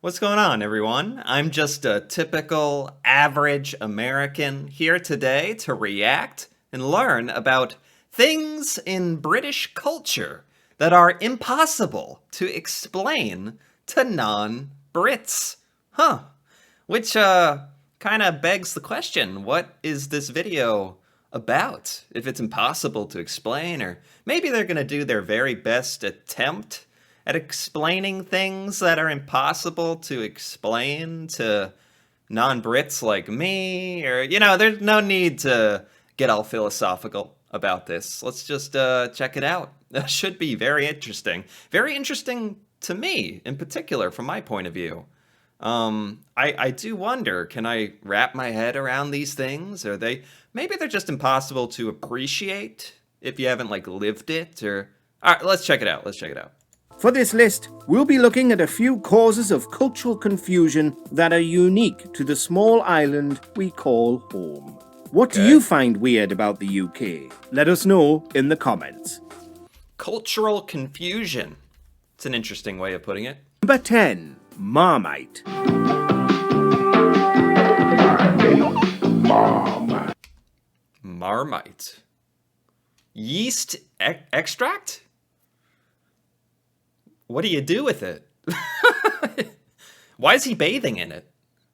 What's going on, everyone? I'm just a typical average American here today to react and learn about things in British culture that are impossible to explain to non-Brits. Huh. Which, kind of begs the question, what is this video about? If it's impossible to explain, or maybe they're gonna do their very best attempt at explaining things that are impossible to explain to non-Brits like me, or, there's no need to get all philosophical about this. Let's just check it out. That should be very interesting. Very interesting to me, in particular, from my point of view. I do wonder, can I wrap my head around these things? Maybe they're just impossible to appreciate if you haven't, lived it, or... Alright, let's check it out. For this list, we'll be looking at a few causes of cultural confusion that are unique to the small island we call home. What do you find weird about the UK? Let us know in the comments. Cultural confusion. It's an interesting way of putting it. Number 10. Marmite. Marmite. Yeast extract? What do you do with it? Why is he bathing in it?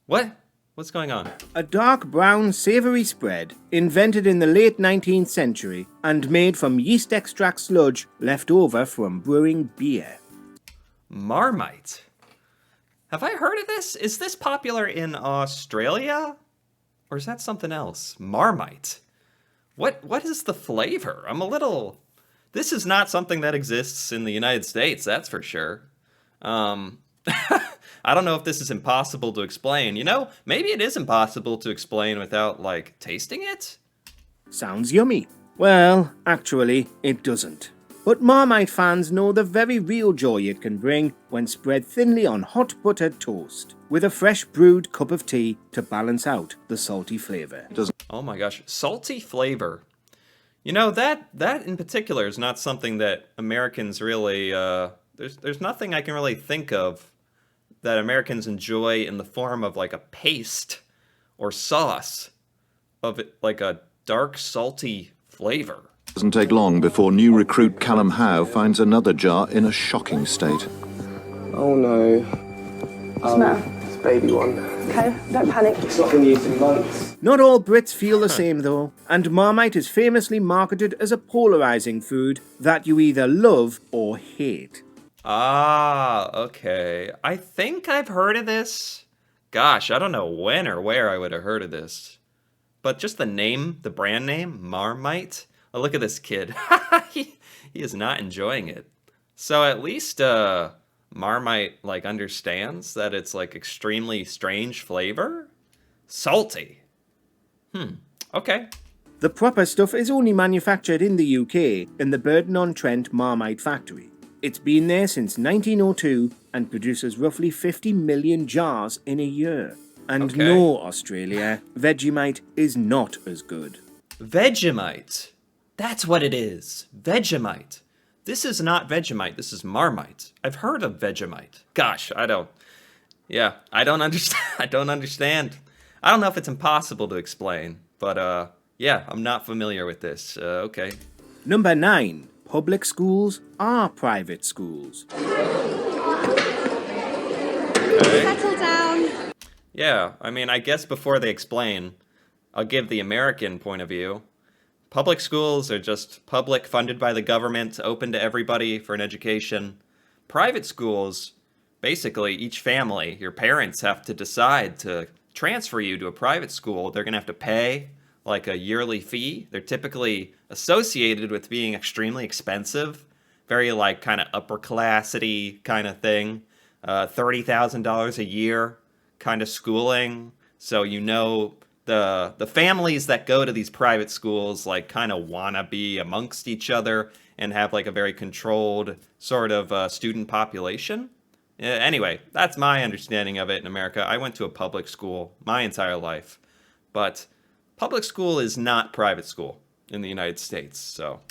What's going on? A dark brown savoury spread invented in the late 19th century and made from yeast extract sludge left over from brewing beer. Marmite. Have I heard of this? Is this popular in Australia? Or is that something else? Marmite. What is the flavor? This is not something that exists in the United States, that's for sure. I don't know if this is impossible to explain. Maybe it is impossible to explain without, tasting it? Sounds yummy. Well, actually, it doesn't. But Marmite fans know the very real joy it can bring when spread thinly on hot buttered toast, with a fresh brewed cup of tea to balance out the salty flavour. Oh my gosh, salty flavor. That in particular is not something that Americans really, there's nothing I can really think of that Americans enjoy in the form of a paste or sauce of it, a dark salty flavor. Doesn't take long before new recruit Callum Howe finds another jar in a shocking state. Oh no. What's the matter? It's a baby one. Okay, don't panic. It's not been used in months. Not all Brits feel the same though, and Marmite is famously marketed as a polarising food that you either love or hate. Ah, okay. I think I've heard of this. Gosh, I don't know when or where I would have heard of this. But just the name, the brand name, Marmite. Oh, look at this kid. he is not enjoying it. So at least Marmite understands that it's extremely strange flavor. Salty. Okay. The proper stuff is only manufactured in the UK in the Burton-on-Trent Marmite factory. It's been there since 1902 and produces roughly 50 million jars in a year. And no, Australia, Vegemite is not as good. Vegemite. That's what it is. Vegemite. This is not Vegemite. This is Marmite. I've heard of Vegemite. Gosh, I don't understand. I don't understand. I don't know if it's impossible to explain, but yeah, I'm not familiar with this. Okay. Number 9. Public schools are private schools. Okay. Settle down. Yeah, I guess before they explain, I'll give the American point of view. Public schools are just public, funded by the government, open to everybody for an education. Private schools, basically each family, your parents have to decide to transfer you to a private school. They're going to have to pay a yearly fee. They're typically associated with being extremely expensive, very kind of upper classity kind of thing. $30,000 a year kind of schooling. So the families that go to these private schools kind of want to be amongst each other and have a very controlled sort of student population. Anyway, that's my understanding of it in America. I went to a public school my entire life, but public school is not private school in the United States, so.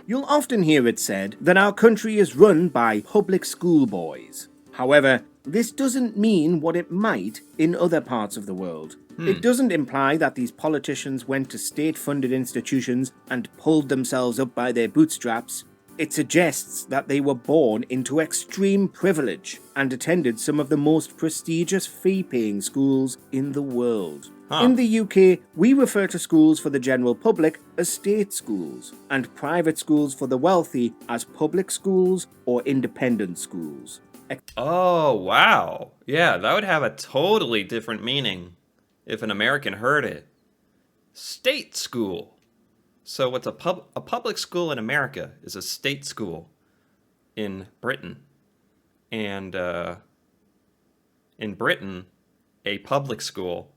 You'll often hear it said that our country is run by public school boys. However, this doesn't mean what it might in other parts of the world. It doesn't imply that these politicians went to state-funded institutions and pulled themselves up by their bootstraps. It suggests that they were born into extreme privilege and attended some of the most prestigious fee-paying schools in the world. In the UK, we refer to schools for the general public as state schools, and private schools for the wealthy as public schools or independent schools. Oh, wow. Yeah, that would have a totally different meaning if an American heard it. State school. So what's a public school in America is a state school in Britain. And in Britain, a public school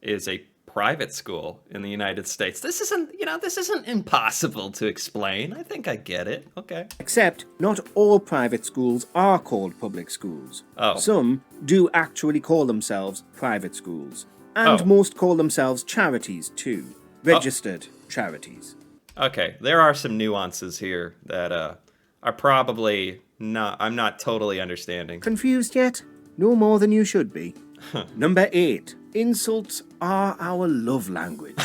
is a private school in the United States. This isn't impossible to explain. I think I get it. Okay. Except not all private schools are called public schools. Oh. Some do actually call themselves private schools. And most call themselves charities too. Registered charities. Okay, there are some nuances here that are probably not, I'm not totally understanding. Confused yet? No more than you should be. Number 8. Insults are our love language.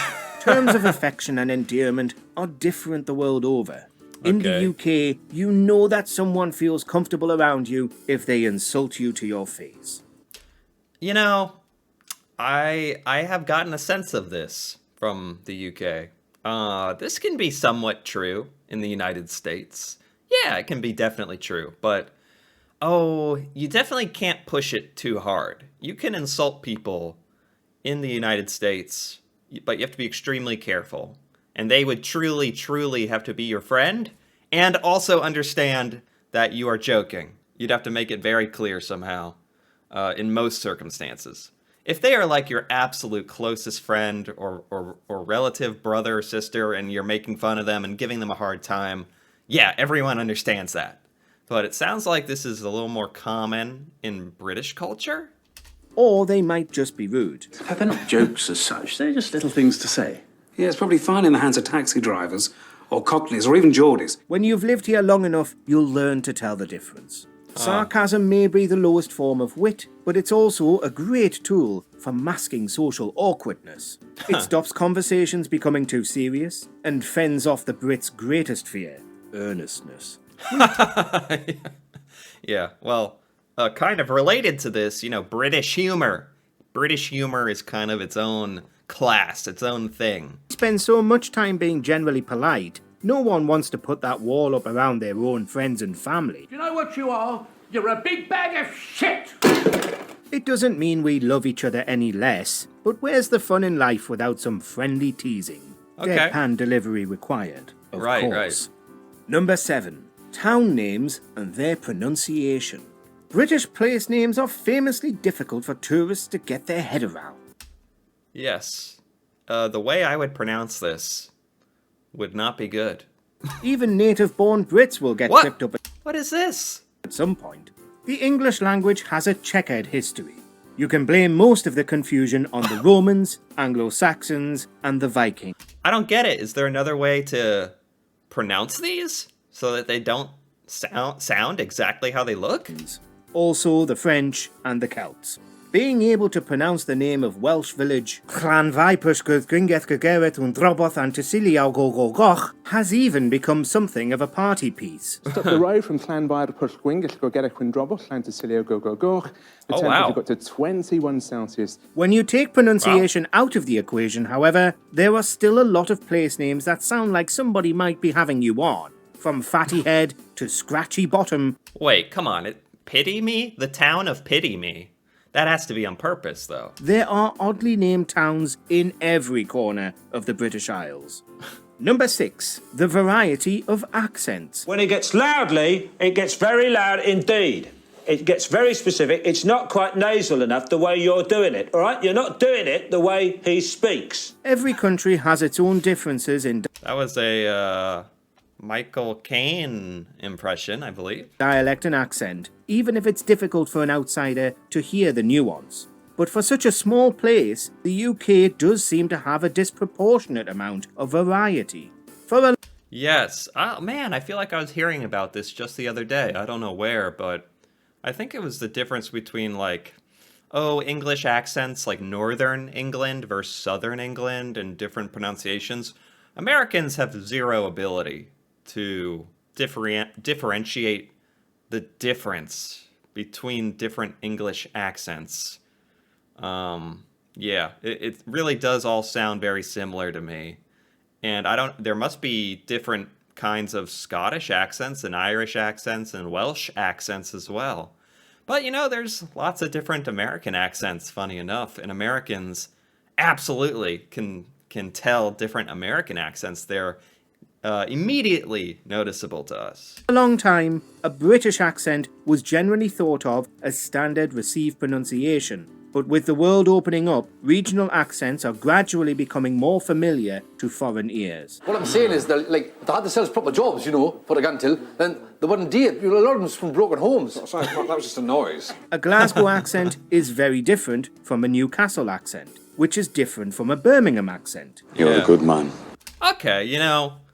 Terms of affection and endearment are different the world over. In the UK, you know that someone feels comfortable around you if they insult you to your face. You know, I have gotten a sense of this from the UK. This can be somewhat true in the United States. Yeah, it can be definitely true, but you definitely can't push it too hard. You can insult people in the United States, but you have to be extremely careful. And they would truly, truly have to be your friend and also understand that you are joking. You'd have to make it very clear somehow in most circumstances. If they are like your absolute closest friend or relative, brother or sister, and you're making fun of them and giving them a hard time, yeah, everyone understands that. But it sounds like this is a little more common in British culture. Or they might just be rude. They're not jokes as such, they're just little things to say. Yeah, it's probably fine in the hands of taxi drivers, or cockneys, or even Geordies. When you've lived here long enough, you'll learn to tell the difference. Sarcasm may be the lowest form of wit, but it's also a great tool for masking social awkwardness. It stops conversations becoming too serious and fends off the Brits' greatest fear, earnestness. Yeah, well, kind of related to this, British humor. British humor is kind of its own class, its own thing. We spend so much time being generally polite, no one wants to put that wall up around their own friends and family. You know what you are? You're a big bag of shit! It doesn't mean we love each other any less, but where's the fun in life without some friendly teasing? Okay. Deadpan delivery required, of Right. course. Number 7. Town names and their pronunciation. British place names are famously difficult for tourists to get their head around. Yes. The way I would pronounce this would not be good. Even native-born Brits will get What? tripped up What is this? at some point. The English language has a checkered history. You can blame most of the confusion on the Romans, Anglo-Saxons, and the Vikings. I don't get it. Is there another way to pronounce these so that they don't sound exactly how they look? Also the French and the Celts. Being able to pronounce the name of Welsh village has even become something of a party piece. Up the road from Llanfair Pwllgwyngyll go Gerech Windrobwll, Llantysilio go the temperature got to 21 Celsius. When you take pronunciation out of the equation, however, there are still a lot of place names that sound like somebody might be having you on. From Fatty Head to Scratchy Bottom. Wait, come on. Pity Me? The town of Pity Me. That has to be on purpose, though. There are oddly named towns in every corner of the British Isles. Number 6. The variety of accents. When it gets loudly, it gets very loud indeed. It gets very specific. It's not quite nasal enough the way you're doing it, all right? You're not doing it the way he speaks. Every country has its own differences in That was a Michael Caine impression, I believe. dialect and accent, even if it's difficult for an outsider to hear the nuance. But for such a small place, the UK does seem to have a disproportionate amount of variety. Yes. Oh, man, I feel like I was hearing about this just the other day. I don't know where, but I think it was the difference between, like, English accents like Northern England versus Southern England and different pronunciations. Americans have zero ability to differentiate the difference between different English accents. Yeah, it really does all sound very similar to me. And there must be different kinds of Scottish accents and Irish accents and Welsh accents as well. But, there's lots of different American accents, funny enough, and Americans absolutely can tell different American accents. They're immediately noticeable to us. For a long time, a British accent was generally thought of as standard received pronunciation. But with the world opening up, regional accents are gradually becoming more familiar to foreign ears. What I'm saying is that, like, if they had themselves proper jobs, for a gun till, then they wouldn't do it. A lot of them's from broken homes. Sorry, that was just a noise. A Glasgow accent is very different from a Newcastle accent, which is different from a Birmingham accent. You're a good man. Okay,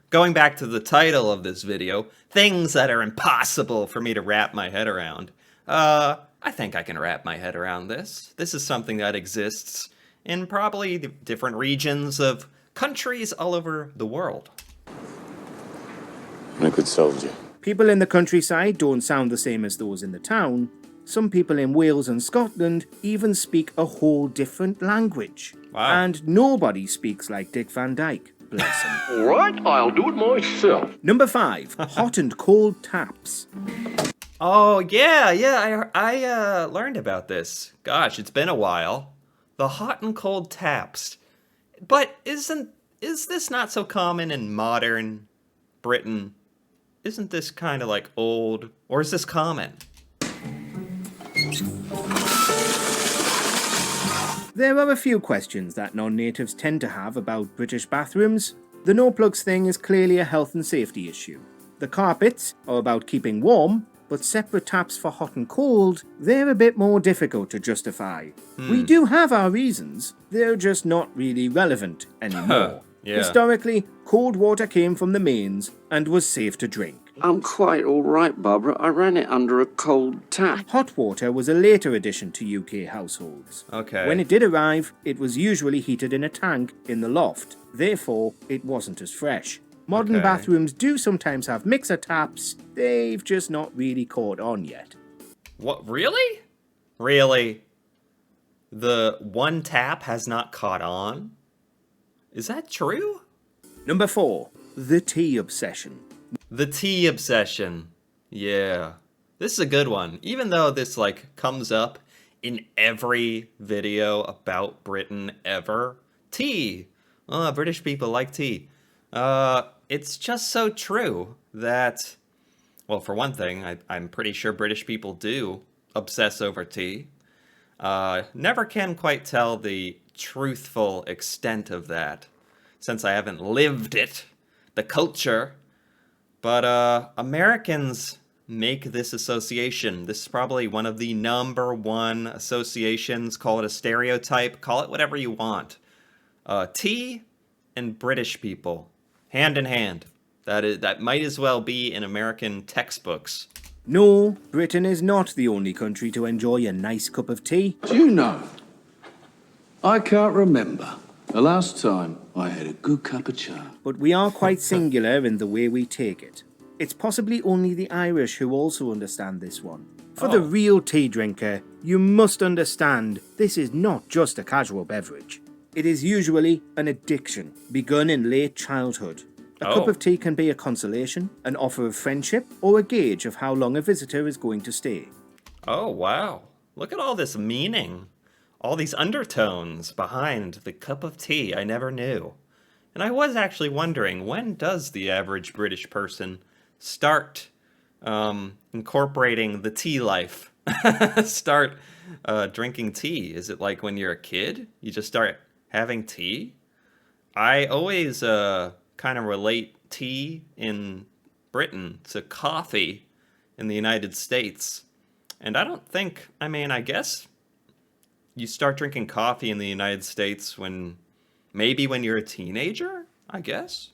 going back to the title of this video, things that are impossible for me to wrap my head around. I think I can wrap my head around this. This is something that exists in probably the different regions of countries all over the world. I could solve you. People in the countryside don't sound the same as those in the town. Some people in Wales and Scotland even speak a whole different language. Wow. And nobody speaks like Dick Van Dyke. Bless him. All right, I'll do it myself. Number 5. Hot and cold taps. Oh, yeah, I learned about this. Gosh, it's been a while. The hot and cold taps. But is this not so common in modern Britain? Isn't this kind of like old, or is this common? There are a few questions that non-natives tend to have about British bathrooms. The no-plugs thing is clearly a health and safety issue. The carpets are about keeping warm, but separate taps for hot and cold, they're a bit more difficult to justify. We do have our reasons, they're just not really relevant anymore. Yeah. Historically, cold water came from the mains and was safe to drink. I'm quite all right, Barbara. I ran it under a cold tap. Hot water was a later addition to UK households. Okay. When it did arrive, it was usually heated in a tank in the loft. Therefore, it wasn't as fresh. Modern bathrooms do sometimes have mixer taps. They've just not really caught on yet. What, really? Really? The one tap has not caught on? Is that true? Number 4. The tea obsession. The tea obsession. Yeah. This is a good one. Even though this, comes up in every video about Britain ever. Tea. Oh, British people like tea. It's just so true that, well, for one thing, I'm pretty sure British people do obsess over tea. Never can quite tell the truthful extent of that, since I haven't lived it, the culture. But Americans make this association. This is probably one of the number one associations. Call it a stereotype. Call it whatever you want. Tea and British people. Hand in hand. That might as well be in American textbooks. No, Britain is not the only country to enjoy a nice cup of tea. Do you know, I can't remember the last time I had a good cup of chai. But we are quite singular in the way we take it. It's possibly only the Irish who also understand this one. For the real tea drinker, you must understand this is not just a casual beverage. It is usually an addiction, begun in late childhood. A cup of tea can be a consolation, an offer of friendship, or a gauge of how long a visitor is going to stay. Oh, wow. Look at all this meaning. All these undertones behind the cup of tea I never knew. And I was actually wondering, when does the average British person start incorporating the tea life? Start drinking tea? Is it like when you're a kid? You just start having tea? I always kind of relate tea in Britain to coffee in the United States. And I don't think, I guess you start drinking coffee in the United States maybe when you're a teenager, I guess.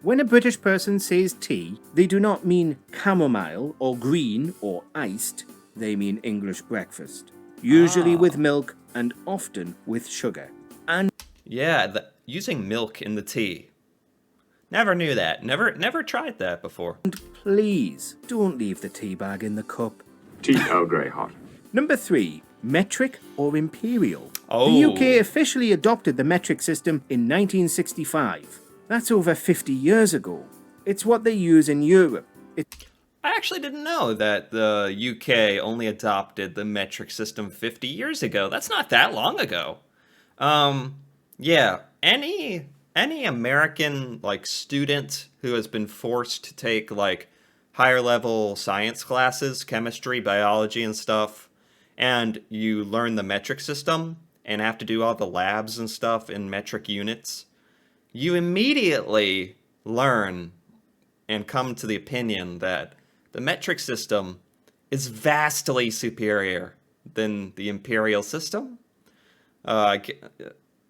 When a British person says tea, they do not mean chamomile or green or iced. they mean English breakfast. Usually with milk and often with sugar. And Yeah, using milk in the tea. Never knew that. Never tried that before. please, don't leave the tea bag in the cup. Tea Earl Grey hot. Number 3. Metric or imperial. Oh. The UK officially adopted the metric system in 1965. That's over 50 years ago. It's what they use in Europe. I actually didn't know that the UK only adopted the metric system 50 years ago. That's not that long ago. Yeah, any American like student who has been forced to take like higher level science classes, chemistry, biology and stuff, and you learn the metric system and have to do all the labs and stuff in metric units, you immediately learn and come to the opinion that the metric system is vastly superior than the imperial system.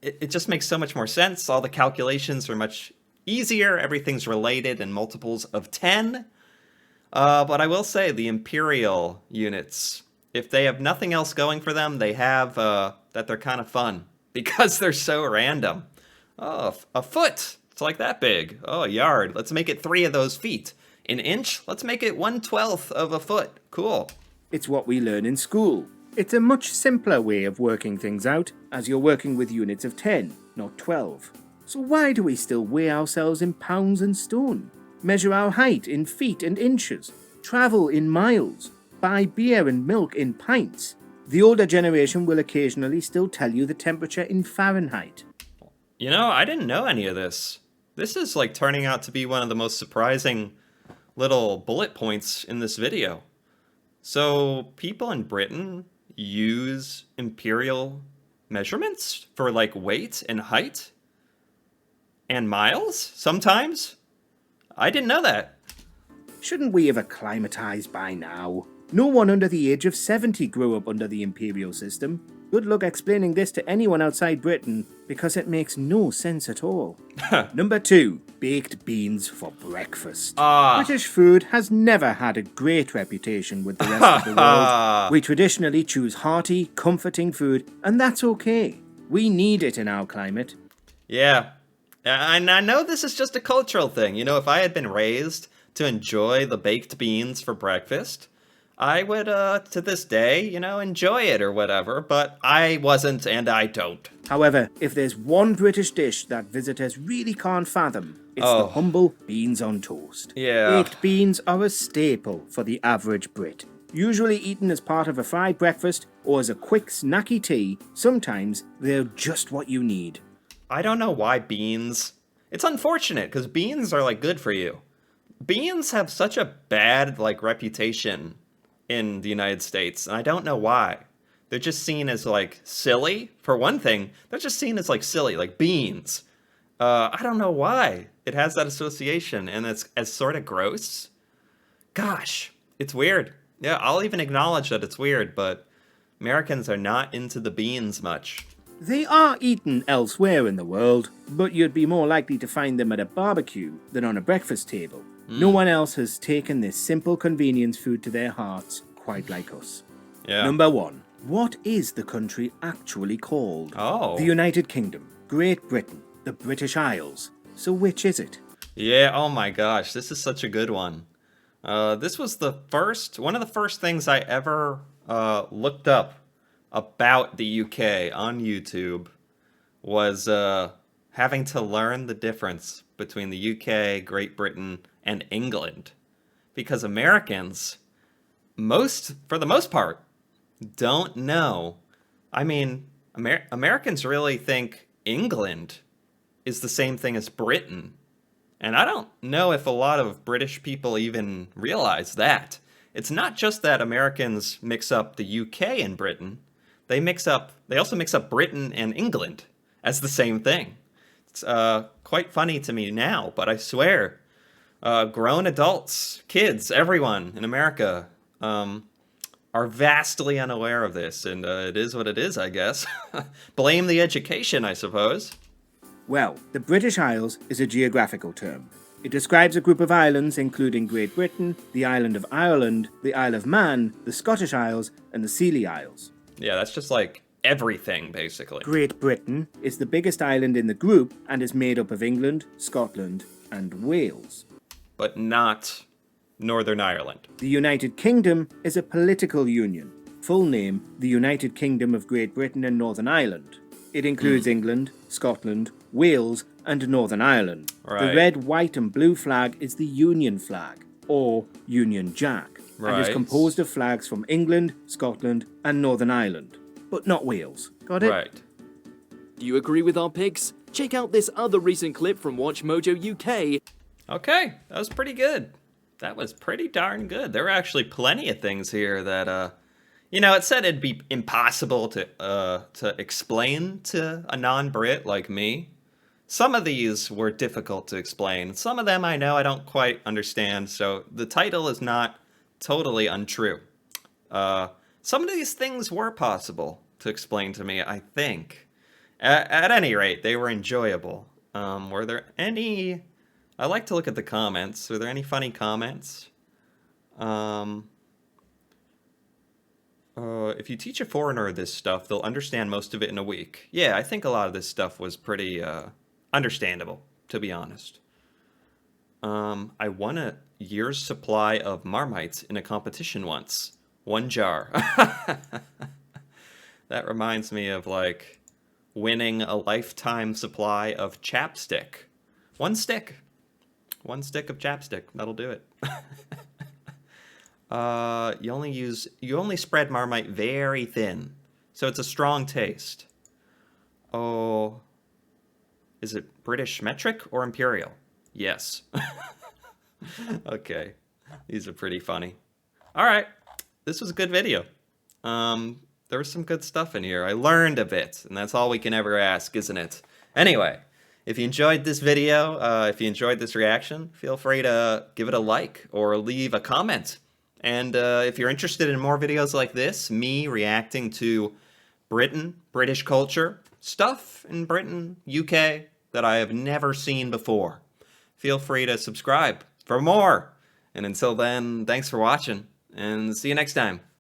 It just makes so much more sense. All the calculations are much easier. Everything's related in multiples of 10. But I will say the imperial units, if they have nothing else going for them, they have that they're kind of fun because they're so random. Oh, a foot. It's like that big. Oh, a yard. Let's make it 3 of those feet. An inch? Let's make it 1/12 of a foot. Cool. It's what we learn in school. It's a much simpler way of working things out, as you're working with units of 10, not 12. So why do we still weigh ourselves in pounds and stone? Measure our height in feet and inches? Travel in miles? Buy beer and milk in pints? The older generation will occasionally still tell you the temperature in Fahrenheit. You know, I didn't know any of this. This is like turning out to be one of the most surprising little bullet points in this video. So people in Britain use imperial measurements for like weight and height and miles sometimes? I didn't know that. Shouldn't we have acclimatized by now? No one under the age of 70 grew up under the imperial system. Good luck explaining this to anyone outside Britain, because it makes no sense at all. Number 2. Baked beans for breakfast. British food has never had a great reputation with the rest of the world. We traditionally choose hearty, comforting food, and that's okay. We need it in our climate. Yeah, and I know this is just a cultural thing. You know, if I had been raised to enjoy the baked beans for breakfast, I would, to this day, you know, enjoy it or whatever, but I wasn't and I don't. However, if there's one British dish that visitors really can't fathom, it's the humble beans on toast. Yeah. Baked beans are a staple for the average Brit. Usually eaten as part of a fried breakfast or as a quick snacky tea, sometimes they're just what you need. I don't know why beans. It's unfortunate because beans are like good for you. Beans have such a bad like reputation in the United States, and I don't know why. They're just seen as like silly. For one thing, they're just seen as like silly, like beans. I don't know why it has that association, and it's as sort of gross. Gosh, it's weird. Yeah, I'll even acknowledge that it's weird, but Americans are not into the beans much. They are eaten elsewhere in the world, but you'd be more likely to find them at a barbecue than on a breakfast table. No one else has taken this simple convenience food to their hearts quite like us. Yeah. Number 1. What is the country actually called? The United Kingdom, Great Britain, the British Isles. So which is it? Yeah, oh my gosh, this is such a good one. This was one of the first things I ever looked up about the UK on YouTube was having to learn the difference between the UK, Great Britain, and England. Because Americans, for the most part, don't know. I mean, Americans really think England is the same thing as Britain. And I don't know if a lot of British people even realize that. It's not just that Americans mix up the UK and Britain. They also mix up Britain and England as the same thing. It's quite funny to me now, but I swear, grown adults, kids, everyone in America are vastly unaware of this, and it is what it is, I guess. Blame the education, I suppose. Well, the British Isles is a geographical term. It describes a group of islands including Great Britain, the island of Ireland, the Isle of Man, the Scottish Isles, and the Scilly Isles. Yeah, that's just like everything, basically. Great Britain is the biggest island in the group and is made up of England, Scotland, and Wales. But not Northern Ireland. The United Kingdom is a political union. Full name, the United Kingdom of Great Britain and Northern Ireland. It includes England, Scotland, Wales, and Northern Ireland. Right. The red, white, and blue flag is the Union flag, or Union Jack, and is composed of flags from England, Scotland, and Northern Ireland, but not Wales. Got it? Right. Do you agree with our picks? Check out this other recent clip from Watch Mojo UK. Okay, that was pretty good. That was pretty darn good. There were actually plenty of things here that, you know, it said it'd be impossible to explain to a non-Brit like me. Some of these were difficult to explain. Some of them I know I don't quite understand, so the title is not totally untrue. Some of these things were possible to explain to me, I think. At any rate, they were enjoyable. Were there any... I like to look at the comments. Were there any funny comments? If you teach a foreigner this stuff, they'll understand most of it in a week. Yeah, I think a lot of this stuff was pretty understandable, to be honest. I won a year's supply of Marmites in a competition once. 1 jar. That reminds me of, like, winning a lifetime supply of chapstick. 1 stick. 1 stick of chapstick. That'll do it. You only spread Marmite very thin, so it's a strong taste. Oh, is it British metric or imperial? Yes. Okay, these are pretty funny. All right, this was a good video. There was some good stuff in here. I learned a bit, and that's all we can ever ask, isn't it? Anyway, if you enjoyed this video, if you enjoyed this reaction, feel free to give it a like or leave a comment. And if you're interested in more videos like this, me reacting to Britain, British culture, stuff in Britain, UK that I have never seen before, feel free to subscribe for more. And until then, thanks for watching, and see you next time.